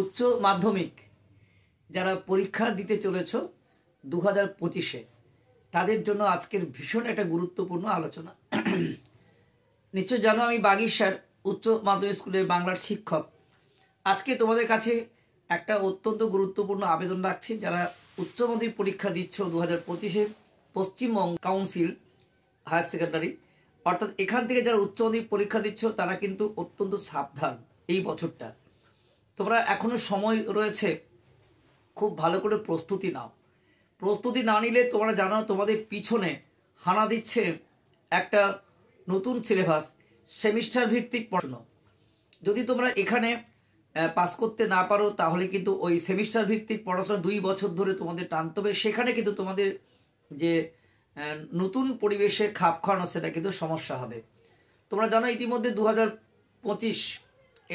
উচ্চ মাধ্যমিক যারা পরীক্ষা দিতে চলেছ 2025-এ তাদের জন্য আজকের ভীষণ একটা গুরুত্বপূর্ণ আলোচনা। নিশ্চয় জানো আমি বাগিচার উচ্চ মাধ্যমিক স্কুলের বাংলার শিক্ষক। আজকে তোমাদের কাছে একটা অত্যন্ত গুরুত্বপূর্ণ আবেদন রাখছি। যারা উচ্চ মাধ্যমিক পরীক্ষা দিচ্ছ 2025-এ পশ্চিমবঙ্গ কাউন্সিল হায়ার সেকেন্ডারি, অর্থাৎ এখান থেকে যারা উচ্চ মাধ্যমিক পরীক্ষা দিচ্ছ তারা কিন্তু অত্যন্ত সাবধান। এই বছরটা তোমরা এখনো সময় রয়েছে, খুব ভালো করে প্রস্তুতি নাও। প্রস্তুতি না নিলে তোমরা জানো তোমাদের পিছনে হানা দিচ্ছে একটা নতুন সিলেবাস, সেমিস্টার ভিত্তিক পড়াশোনা। যদি তোমরা এখানে পাস করতে না পারো তাহলে কিন্তু ওই সেমিস্টার ভিত্তিক পড়াশোনা 2 বছর ধরে তোমাদের টানতে হবে। সেখানে কিন্তু তোমাদের যে নতুন পরিবেশে খাপ খাওয়ানো সেটা কিন্তু সমস্যা হবে। তোমরা জানো ইতিমধ্যে 2025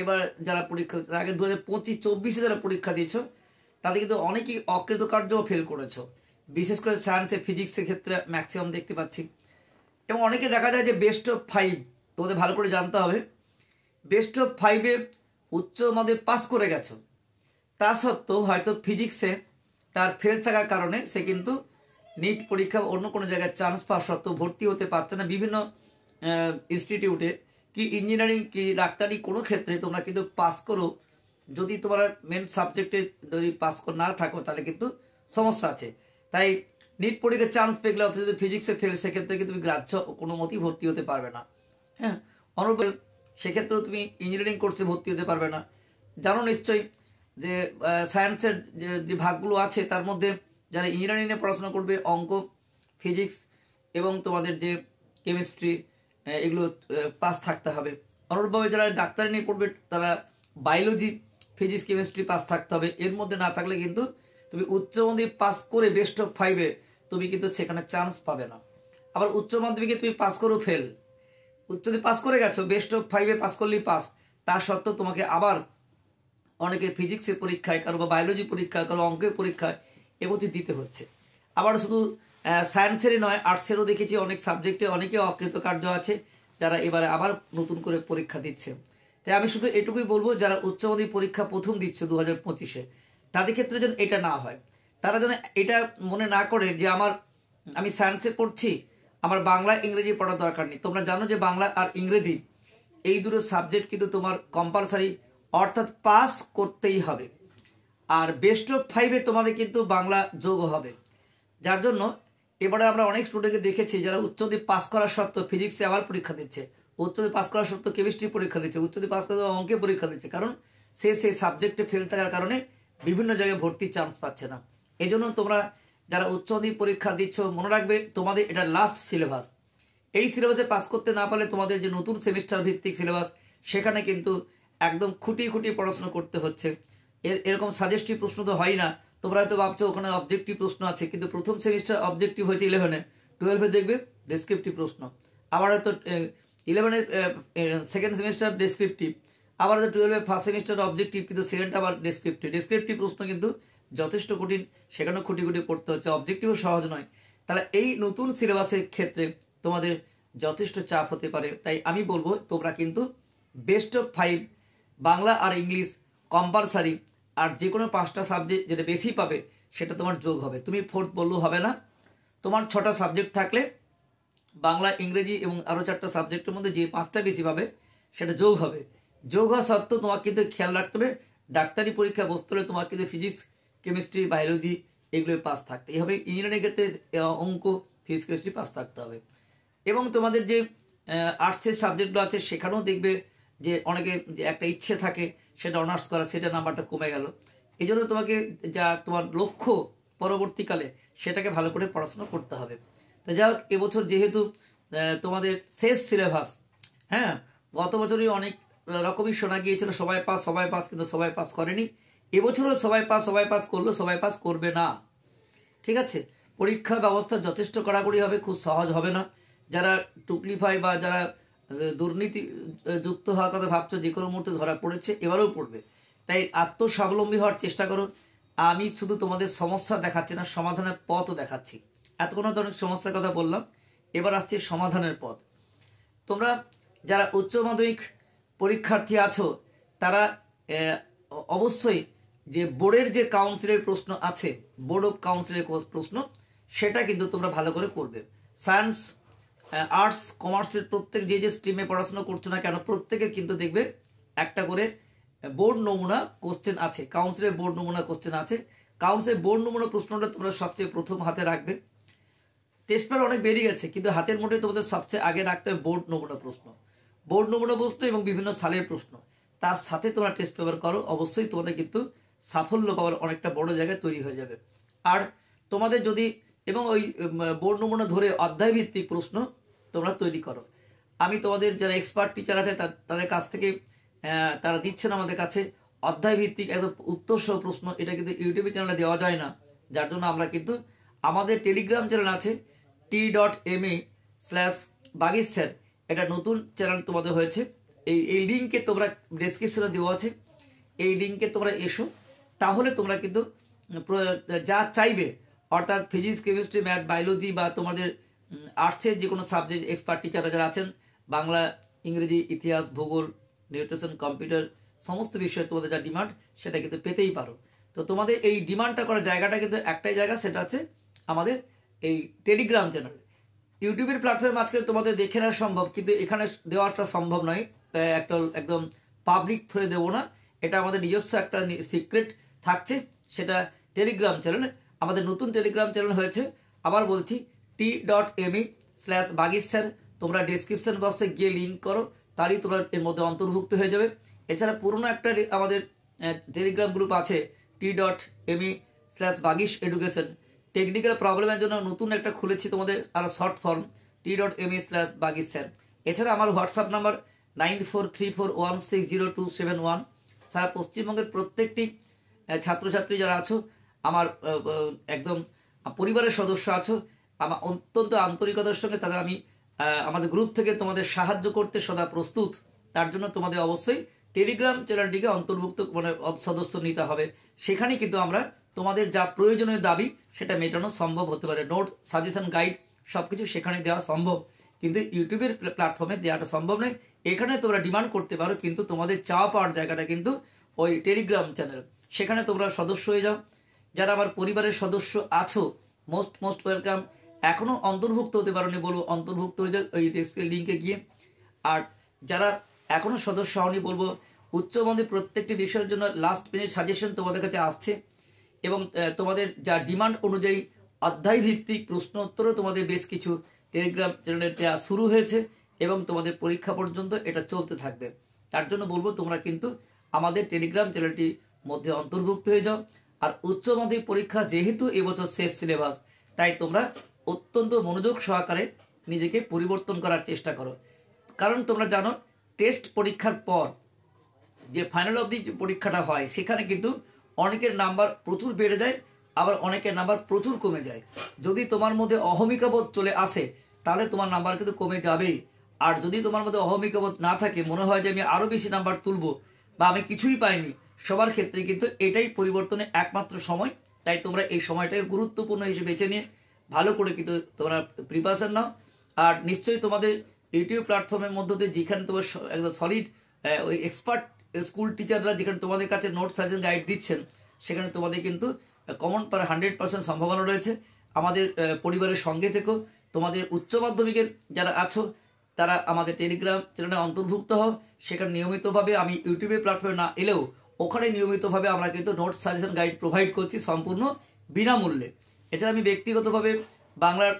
এবার যারা পরীক্ষা, আগে 2025-24-এ যারা পরীক্ষা দিয়েছ তাদের কিন্তু অনেকেই অকৃতকার্য ফেল করেছো, বিশেষ করে সায়েন্সে ফিজিক্সের ক্ষেত্রে ম্যাক্সিমাম দেখতে পাচ্ছি। এবং অনেকে দেখা যায় যে বেস্ট অফ 5, তোমাদের ভালো করে জানতে হবে, বেস্ট অফ 5-এ উচ্চ মাধ্যমিক পাস করে গেছো, তা সত্ত্বেও হয়তো ফিজিক্সে তার ফেল থাকার কারণে সে কিন্তু নিট পরীক্ষা অন্য কোনো জায়গায় চান্স পাওয়া সত্ত্বেও ভর্তি হতে পারছে না। বিভিন্ন ইনস্টিটিউটে কি ইঞ্জিনিয়ারিং কি ডাক্তারি কোনো ক্ষেত্রে তোমরা কিন্তু পাস করো, যদি তোমরা মেন সাবজেক্টে যদি পাস না থাকো তাহলে কিন্তু সমস্যা আছে। তাই নিট পরীক্ষার চান্স পেয়ে গেলে অথচ যদি ফিজিক্সে ফেল সেক্ষেত্রে কিন্তু তুমি গ্রাহ্য কোনো মতেই ভর্তি হতে পারবে না। হ্যাঁ, অনুরূপ সেক্ষেত্রেও তুমি ইঞ্জিনিয়ারিং কোর্সে ভর্তি হতে পারবে না। জানো নিশ্চয়ই যে সায়েন্সের যে ভাগগুলো আছে তার মধ্যে যারা ইঞ্জিনিয়ারিংয়ে পড়াশোনা করবে অঙ্ক, ফিজিক্স এবং তোমাদের যে কেমিস্ট্রি, এগুলো পাস থাকতে হবে। অনুরূপভাবে যারা ডাক্তারি নিয়ে পড়বে তারা বায়োলজি, ফিজিক্স, কেমিস্ট্রি পাস থাকতে হবে। এর মধ্যে না থাকলে কিন্তু তুমি উচ্চ মাধ্যমিক পাস করে বেস্ট অফ 5-এ তুমি কিন্তু সেখানে চান্স পাবে না। আবার উচ্চ মাধ্যমিকে তুমি পাস করো ফেল, উচ্চ মাধ্যমিক পাস করে গেছো, বেস্ট অফ 5-এ পাস করলেই পাস, তা সত্ত্বেও তোমাকে আবার অনেকে ফিজিক্সের পরীক্ষায়, কারো বা বায়োলজি পরীক্ষা, কারো অঙ্কের পরীক্ষায় এবছর দিতে হচ্ছে। আবার শুধু সায়েন্সেরই নয়, আর্টসেরও দেখেছি অনেক সাবজেক্টে অনেকে অকৃতকার্য আছে যারা এবারে আবার নতুন করে পরীক্ষা দিচ্ছে। তাই আমি শুধু এটুকুই বলবো, যারা উচ্চ মাধ্যমিক পরীক্ষা প্রথম দিচ্ছে 2025-এ তাদের ক্ষেত্রে যেন এটা না হয়। তারা যেন এটা মনে না করে যে আমি সায়েন্সে পড়ছি, আমার বাংলা ইংরেজি পড়ার দরকার নেই। তোমরা জানো যে বাংলা আর ইংরেজি এই দুটো সাবজেক্ট কিন্তু তোমার কম্পালসারি, অর্থাৎ পাস করতেই হবে। আর বেস্ট অফ 5-এ তোমাদের কিন্তু বাংলা যোগ হবে। যার জন্য এবারে আমরা অনেক স্টুডেন্টকে দেখেছি যারা উচ্চমাধ্যমিক পাস করার সত্ত্বেও ফিজিক্সে আবার পরীক্ষা দিচ্ছে, উচ্চমাধ্যমিক পাস করার সত্ত্বেও কেমিস্ট্রি পরীক্ষা দিচ্ছে, উচ্চমাধ্যমিক পাস করার অঙ্কে পরীক্ষা দিচ্ছে, কারণ সেই সাবজেক্টে ফেল থাকার কারণে বিভিন্ন জায়গায় ভর্তির চান্স পাচ্ছে না। এই জন্য তোমরা যারা উচ্চমাধ্যমিক পরীক্ষা দিচ্ছ মনে রাখবে তোমাদের এটা লাস্ট সিলেবাস। এই সিলেবাসে পাস করতে না পারলে তোমাদের যে নতুন সেমিস্টার ভিত্তিক সিলেবাস সেখানে কিন্তু একদম খুঁটিয়ে খুঁটিয়ে পড়াশোনা করতে হচ্ছে। এরকম সাজেস্টিভ প্রশ্ন তো হয় না। তোমরা হয়তো ভাবছো ওখানে অবজেক্টিভ প্রশ্ন আছে, কিন্তু প্রথম সেমিস্টার অবজেক্টিভ হয়েছে 11-এ, 12-এ দেখবে ডেসক্রিপটিভ প্রশ্ন, আবার হয়তো 11-এর সেকেন্ড সেমিস্টার ডেসক্রিপটিভ, আবার হয়তো 12-এর ফার্স্ট সেমিস্টার অবজেক্টিভ, কিন্তু সেকেন্ড আবার ডেসক্রিপটিভ প্রশ্ন কিন্তু যথেষ্ট কঠিন, সেখানেও খুঁটি খুঁটি পড়তে হচ্ছে, অবজেক্টিভও সহজ নয়। তাহলে এই নতুন সিলেবাসের ক্ষেত্রে তোমাদের যথেষ্ট চাপ হতে পারে। তাই আমি বলবো তোমরা কিন্তু বেস্ট অফ 5 বাংলা আর ইংলিশ কম্পালসারি, আর যে কোনো 5টা সাবজেক্ট যেটা বেশি পাবে সেটা তোমার যোগ হবে। তুমি 4th বললেও হবে না, তোমার 6টা সাবজেক্ট থাকলে বাংলা, ইংরেজি এবং আরও 4টা সাবজেক্টের মধ্যে যে 5টা বেশি পাবে সেটা যোগ হবে। যোগ হওয়া সত্ত্বেও তোমাকে কিন্তু খেয়াল রাখতে হবে, ডাক্তারি পরীক্ষা বসতে হলে তোমাকে কিন্তু ফিজিক্স, কেমিস্ট্রি, বায়োলজি এগুলোই পাস থাকতে হবে। ইঞ্জিনিয়ারিং ক্ষেত্রে অঙ্ক, ফিজিক্স, কেমিস্ট্রি পাস থাকতে হবে। এবং তোমাদের যে আর্টসের সাবজেক্টগুলো আছে সেখানেও দেখবে যে অনেকে যে একটা ইচ্ছে থাকে সেটা অনার্স করা, সেটা নাম্বারটা কমে গেল। এই জন্য তোমাকে যা তোমার লক্ষ্য পরবর্তীকালে সেটাকে ভালো করে পড়াশোনা করতে হবে। তো যাই হোক, এবছর যেহেতু তোমাদের শেষ সিলেবাস, হ্যাঁ, গত বছরই অনেক রকমই শোনা গিয়েছিল সবাই পাস, কিন্তু সবাই পাস করেনি। এবছরও সবাই পাস করলো, সবাই পাস করবে না। ঠিক আছে, পরীক্ষা ব্যবস্থা যথেষ্ট কড়াকড়ি হবে, খুব সহজ হবে না। যারা টুকলিফাই বা যারা দুর্নীতি যুক্ত হওয়ার কথা ভাবছো, যে কোনো মুহূর্তে ধরা পড়েছে, এবারেও পড়বে। তাই আত্মস্বাবলম্বী হওয়ার চেষ্টা করো। আমি শুধু তোমাদের সমস্যা দেখাচ্ছি না, সমাধানের পথও দেখাচ্ছি। এতক্ষণ তো অনেক সমস্যার কথা বললাম, এবার আসছে সমাধানের পথ। তোমরা যারা উচ্চ মাধ্যমিক পরীক্ষার্থী আছো তারা অবশ্যই যে বোর্ডের যে কাউন্সিলের প্রশ্ন আছে, বোর্ড অফ কাউন্সিলের প্রশ্ন, সেটা কিন্তু তোমরা ভালো করে করবে। সায়েন্স, আর্টস, কমার্সের প্রত্যেক যে যে স্ট্রিমে পড়াশোনা করছো না কেন, প্রত্যেকের কিন্তু দেখবে একটা করে বোর্ড নমুনা কোশ্চেন আছে, কাউন্সিলের বোর্ড নমুনা কোশ্চেন আছে। কাউন্সিলের বোর্ড নমুনা প্রশ্নটা তোমরা সবচেয়ে প্রথম হাতে রাখবে। টেস্ট পেপার অনেক বেরিয়ে গেছে, কিন্তু হাতের মধ্যে তোমাদের সবচেয়ে আগে রাখতে হবে বোর্ড নমুনা প্রশ্ন, বোর্ড নমুনা প্রশ্ন এবং বিভিন্ন সালের প্রশ্ন। তার সাথে তোমরা টেস্ট পেপার করো, অবশ্যই তোমাদের কিন্তু সাফল্য পাওয়ার অনেকটা বড় জায়গায় তৈরি হয়ে যাবে। আর তোমাদের যদি এবং ওই বোর্ড নমুনা ধরে অধ্যায় ভিত্তিক প্রশ্ন তোমরা তৈরি করো। আমি তোমাদের যারা এক্সপার্ট টিচার আছে তাদের কাছ থেকে তারা দিচ্ছেন আমাদের কাছে অধ্যায় ভিত্তিক একদম উত্তর সহ প্রশ্ন। এটা কিন্তু ইউটিউবে চ্যানেলে দেওয়া যায় না, যার জন্য আমরা কিন্তু আমাদের টেলিগ্রাম চ্যানেল আছে t.me/বাগিশ স্যার, এটা নতুন চ্যানেল তোমাদের হয়েছে। এই লিঙ্কে তোমরা ডেসক্রিপশনে দেওয়া আছে, এই লিঙ্কে তোমরা এসো, তাহলে তোমরা কিন্তু যা চাইবে, অর্থাৎ ফিজিক্স, কেমিস্ট্রি, ম্যাথ, বায়োলজি বা তোমাদের আর্টসের যে কোনো সাবজেক্ট এক্সপার্ট টিচাররা যারা আছেন, বাংলা, ইংরেজি, ইতিহাস, ভূগোল, নিউট্রিশন, কম্পিউটার, সমস্ত বিষয়ে তোমাদের যা ডিমান্ড সেটা কিন্তু পেতেই পারো। তো তোমাদের এই ডিমান্ডটা করার জায়গাটা কিন্তু একটাই জায়গা, সেটা হচ্ছে আমাদের এই টেলিগ্রাম চ্যানেল। ইউটিউবের প্ল্যাটফর্মে আজকে তোমাদের দেখে নেওয়া সম্ভব, কিন্তু এখানে দেওয়াটা সম্ভব নয়, একটা একদম পাবলিক থ্রুয়ে দেবো না, এটা আমাদের নিজস্ব একটা সিক্রেট থাকছে, সেটা টেলিগ্রাম চ্যানেল। আমাদের নতুন টেলিগ্রাম চ্যানেল হয়েছে, আবার বলছি t.me/বাগিশ স্যার, তোমরা ডেসক্রিপশন বক্সে গিয়ে লিঙ্ক করো, তারই তোমরা এর মধ্যে অন্তর্ভুক্ত হয়ে যাবে। এছাড়া পুরনো একটা আমাদের টেলিগ্রাম গ্রুপ আছে t.me/বাগিশ এডুকেশন। টেকনিক্যাল প্রবলেমের জন্য নতুন একটা খুলেছি তোমাদের আরো শর্ট ফর্ম t.me/বাগিশ স্যার। এছাড়া আমার হোয়াটসঅ্যাপ নাম্বার 9434160271। সারা পশ্চিমবঙ্গের প্রত্যেকটি ছাত্রছাত্রী যারা আছো, আমার একদম পরিবারের সদস্য আছো, আমার অত্যন্ত আন্তরিকতার সঙ্গে তাদের আমি আমাদের গ্রুপ থেকে তোমাদের সাহায্য করতে সদা প্রস্তুত। তার জন্য তোমাদের অবশ্যই টেলিগ্রাম চ্যানেলটিকে অন্তর্ভুক্ত মানে সদস্য নিতে হবে। সেখানে কিন্তু আমরা তোমাদের যা প্রয়োজনীয় দাবি সেটা মেটানো সম্ভব হতে পারে। নোট, সাজেশন, গাইড সবকিছু সেখানে দেওয়া সম্ভব, কিন্তু ইউটিউবের প্ল্যাটফর্মে দেওয়াটা সম্ভব নয়। এখানে তোমরা ডিমান্ড করতে পারো, কিন্তু তোমাদের চাওয়া পাওয়ার জায়গাটা কিন্তু ওই টেলিগ্রাম চ্যানেল, সেখানে তোমরা সদস্য হয়ে যাও। যারা আমার পরিবারের সদস্য আছো, মোস্ট ওয়েলকাম। এখনো অন্তর্ভুক্ত হতে পারোনি, বলবো অন্তর্ভুক্ত হয়ে যাও ওই লিঙ্কে গিয়ে। আর যারা এখনো সদস্য হওনি, বলবো উচ্চমাধ্যমিক প্রত্যেকটি বিষয়ের জন্য লাস্ট মিনিট সাজেশন তোমাদের কাছে আসছে, এবং তোমাদের যা ডিমান্ড অনুযায়ী অধ্যায় ভিত্তিক প্রশ্ন উত্তরও তোমাদের বেশ কিছু টেলিগ্রাম চ্যানেলে দেওয়া শুরু হয়েছে, এবং তোমাদের পরীক্ষা পর্যন্ত এটা চলতে থাকবে। তার জন্য বলবো তোমরা কিন্তু আমাদের টেলিগ্রাম চ্যানেলটির মধ্যে অন্তর্ভুক্ত হয়ে যাও। আর উচ্চ মাধ্যমিক পরীক্ষা যেহেতু এবছর শেষ সিলেবাস, তাই তোমরা অত্যন্ত মনোযোগ সহকারে নিজেকে পরিবর্তন করার চেষ্টা করো। কারণ তোমরা জানো, টেস্ট পরীক্ষার পর যে ফাইনাল অবধি যে পরীক্ষাটা হয়, সেখানে কিন্তু অনেকের নাম্বার প্রচুর বেড়ে যায়, আবার অনেকের নাম্বার প্রচুর কমে যায়। যদি তোমার মধ্যে অহমিকাবোধ চলে আসে, তাহলে তোমার নাম্বার কিন্তু কমে যাবেই। আর যদি তোমার মধ্যে অহমিকাবোধ না থাকে, মনে হয় যে আমি আরো বেশি নাম্বার তুলবো বা আমি কিছুই পাইনি, সবার ক্ষেত্রে কিন্তু এটাই পরিবর্তনের একমাত্র সময়। তাই তোমরা এই সময়টাকে গুরুত্বপূর্ণ হিসেবে বেছে নিয়ে ভালো করে কিন্তু তোমরা প্রিপারেশন নাও। আর নিশ্চয়ই তোমাদের ইউটিউব প্ল্যাটফর্মের মধ্য দিয়ে যেখানে তোমার একদম সলিড ওই এক্সপার্ট স্কুল টিচাররা যেখানে তোমাদের কাছে নোট, সাজেশন, গাইড দিচ্ছেন, সেখানে তোমাদের কিন্তু কমন পার 100% সম্ভাবনা রয়েছে। আমাদের পরিবারের সঙ্গে থেকেও তোমাদের উচ্চ মাধ্যমিকের যারা আছো, তারা আমাদের টেলিগ্রাম চ্যানেলে অন্তর্ভুক্ত হও। সেখানে নিয়মিতভাবে আমি ইউটিউবের প্ল্যাটফর্মে না এলেও ওখানে নিয়মিতভাবে আমরা কিন্তু নোট, সাজেশন, গাইড প্রোভাইড করছি সম্পূর্ণ বিনামূল্যে। এছাড়া আমি ব্যক্তিগতভাবে বাংলার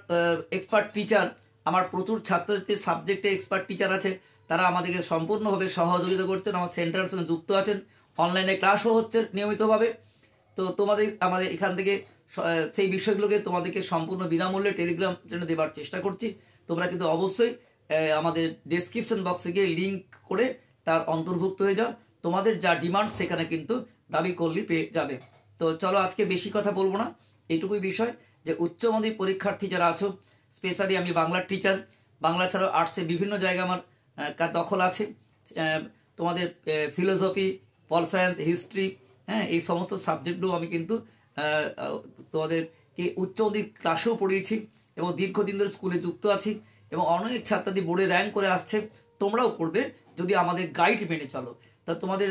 এক্সপার্ট টিচার, আমার প্রচুর ছাত্রছাত্রীর সাবজেক্টে এক্সপার্ট টিচার আছে, তারা আমাদেরকে সম্পূর্ণভাবে সহযোগিতা করছেন, আমার সেন্টারের সঙ্গে যুক্ত আছেন, অনলাইনে ক্লাসও হচ্ছে নিয়মিতভাবে। তো তোমাদের আমাদের এখান থেকে সেই বিষয়গুলোকে তোমাদেরকে সম্পূর্ণ বিনামূল্যে টেলিগ্রাম চ্যানেলে দেওয়ার চেষ্টা করছি। তোমরা কিন্তু অবশ্যই আমাদের ডেসক্রিপশন বক্সে গিয়ে লিঙ্ক করে তার অন্তর্ভুক্ত হয়ে যাও। তোমাদের যা ডিমান্ড সেখানে কিন্তু দাবি করলেই পেয়ে যাবে। তো চলো, আজকে বেশি কথা বলবো না, এইটুকুই বিষয় যে উচ্চ মাধ্যমিক পরীক্ষার্থী যারা আছো, স্পেশালি আমি বাংলার টিচার, বাংলা ছাড়াও আর্টসে বিভিন্ন জায়গায় আমার দখল আছে। তোমাদের ফিলোসফি, পল সায়েন্স, হিস্ট্রি, হ্যাঁ, এই সমস্ত সাবজেক্টগুলো আমি কিন্তু তোমাদেরকে উচ্চ মাধ্যমিক ক্লাসেও পড়িয়েছি, এবং দীর্ঘদিন ধরে স্কুলে যুক্ত আছি, এবং অনেক ছাত্রছাত্রী বোর্ডে র্যাঙ্ক করে আসছে। তোমরাও করবে যদি আমাদের গাইড মেনে চলো। তা তোমাদের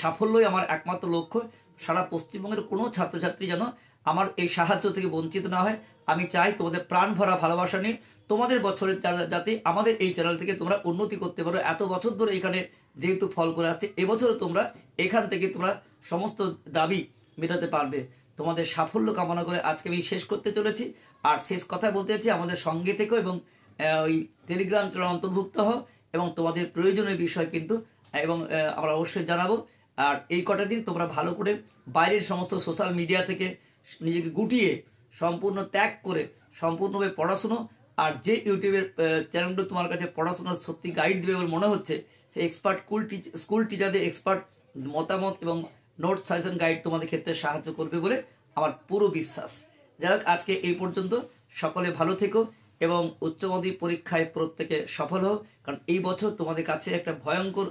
সাফল্যই আমার একমাত্র লক্ষ্য। সারা পশ্চিমবঙ্গের কোনো ছাত্রছাত্রী যেন আমার এই সাহায্য থেকে বঞ্চিত না হয়। আমি চাই তোমাদের প্রাণ ভরা ভালোবাসা নিয়ে তোমাদের বছরের যাতে আমাদের এই চ্যানেল থেকে তোমরা উন্নতি করতে পারো। এত বছর ধরে এখানে যেহেতু ফল করে আসছে, এবছরও তোমরা এখান থেকে তোমরা সমস্ত দাবি মেটাতে পারবে। তোমাদের সাফল্য কামনা করে আজকে আমি শেষ করতে চলেছি। আর শেষ কথা বলতে চাচ্ছি, আমাদের সঙ্গে থেকো এবং ওই টেলিগ্রাম চ্যানেল অন্তর্ভুক্ত হও এবং তোমাদের প্রয়োজনীয় বিষয় কিন্তু এবং আমরা অবশ্যই জানাবো। আর এই কটা দিন তোমরা ভালো করে বাইরের সমস্ত সোশ্যাল মিডিয়া থেকে নিজেকে গুটিয়ে সম্পূর্ণ ত্যাগ করে সম্পূর্ণভাবে পড়াশুনো, আর যে ইউটিউবের চ্যানেলগুলো তোমার কাছে পড়াশোনার সত্যি গাইড দেবে বলে মনে হচ্ছে, সে এক্সপার্ট স্কুল টিচারদের এক্সপার্ট মতামত এবং নোট সাজেশন গাইড তোমাদের ক্ষেত্রে সাহায্য করবে বলে আমার পুরো বিশ্বাস। যাই হোক, আজকে এই পর্যন্ত। সকলে ভালো থেকো এবং উচ্চ মাধ্যমিক পরীক্ষায় প্রত্যেকে সফল হও, কারণ এই বছর তোমাদের কাছে একটা ভয়ঙ্কর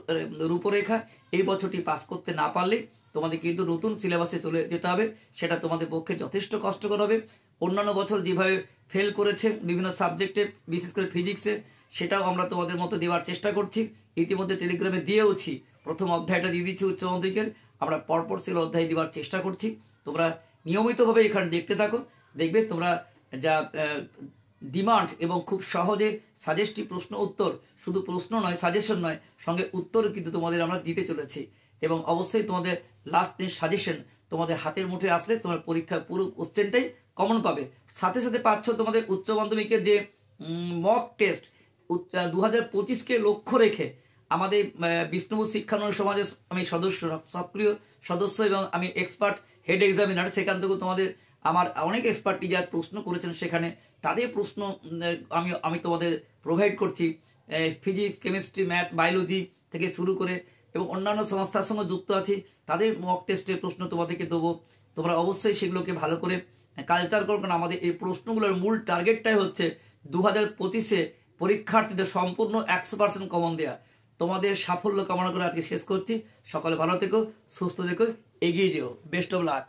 রূপরেখা। এই বছরটি পাস করতে না পারলে তোমাদের কিন্তু নতুন সিলেবাসে চলে যেতে হবে, সেটা তোমাদের পক্ষে যথেষ্ট কষ্টকর হবে। অন্যান্য বছর যেভাবে ফেল করেছে বিভিন্ন সাবজেক্টে, বিশেষ করে ফিজিক্সে, সেটাও আমরা তোমাদের মতো দেওয়ার চেষ্টা করছি। ইতিমধ্যে টেলিগ্রামে দিয়েওছি, প্রথম অধ্যায়টা দিয়ে দিচ্ছি উচ্চ মাধ্যমিকের, আমরা পরপর সেগুলো অধ্যায় দেওয়ার চেষ্টা করছি। তোমরা নিয়মিতভাবে এখানে দেখতে থাকো, দেখবে তোমরা যা ডিমান্ড এবং খুব সহজে সাজেস্টিভ প্রশ্ন উত্তর, শুধু প্রশ্ন নয়, সাজেশন নয়, সঙ্গে উত্তর কিন্তু তোমাদের আমরা দিতে চলেছি। এবং অবশ্যই তোমাদের লাস্ট মিনিট সাজেশন তোমাদের হাতের মুঠে আসলে তোমার পরীক্ষার পুরো কোশ্চেনটাই কমন পাবে। সাথে সাথে পাচ্ছ তোমাদের উচ্চ মাধ্যমিকের যে মক টেস্ট 2025কে লক্ষ্য রেখে আমাদের বিষ্ণুপুর শিক্ষানবিশ সমাজের আমি সক্রিয় সদস্য এবং আমি এক্সপার্ট হেড এক্সামিনার। সেখান থেকেও তোমাদের আমার অনেক এক্সপার্ট টিচার প্রশ্ন করেছেন, সেখানে তাদের প্রশ্ন আমি তোমাদের প্রোভাইড করছি। ফিজিক্স, কেমিস্ট্রি, ম্যাথ, বায়োলজি থেকে শুরু করে এবং অন্যান্য সংস্থার সঙ্গে যুক্ত আছি, তাদের মক টেস্টের প্রশ্ন তোমাদেরকে দেবো। তোমরা অবশ্যই সেগুলোকে ভালো করে কালচার করবেন। আমাদের এই প্রশ্নগুলোর মূল টার্গেটটাই হচ্ছে 2025-এ পরীক্ষার্থীদের সম্পূর্ণ 100% কমন দেওয়া। তোমাদের সাফল্য কামনা করে আজকে শেষ করছি। সকলে ভালো থেকো, সুস্থ থেকো, এগিয়ে যেও। Best of luck.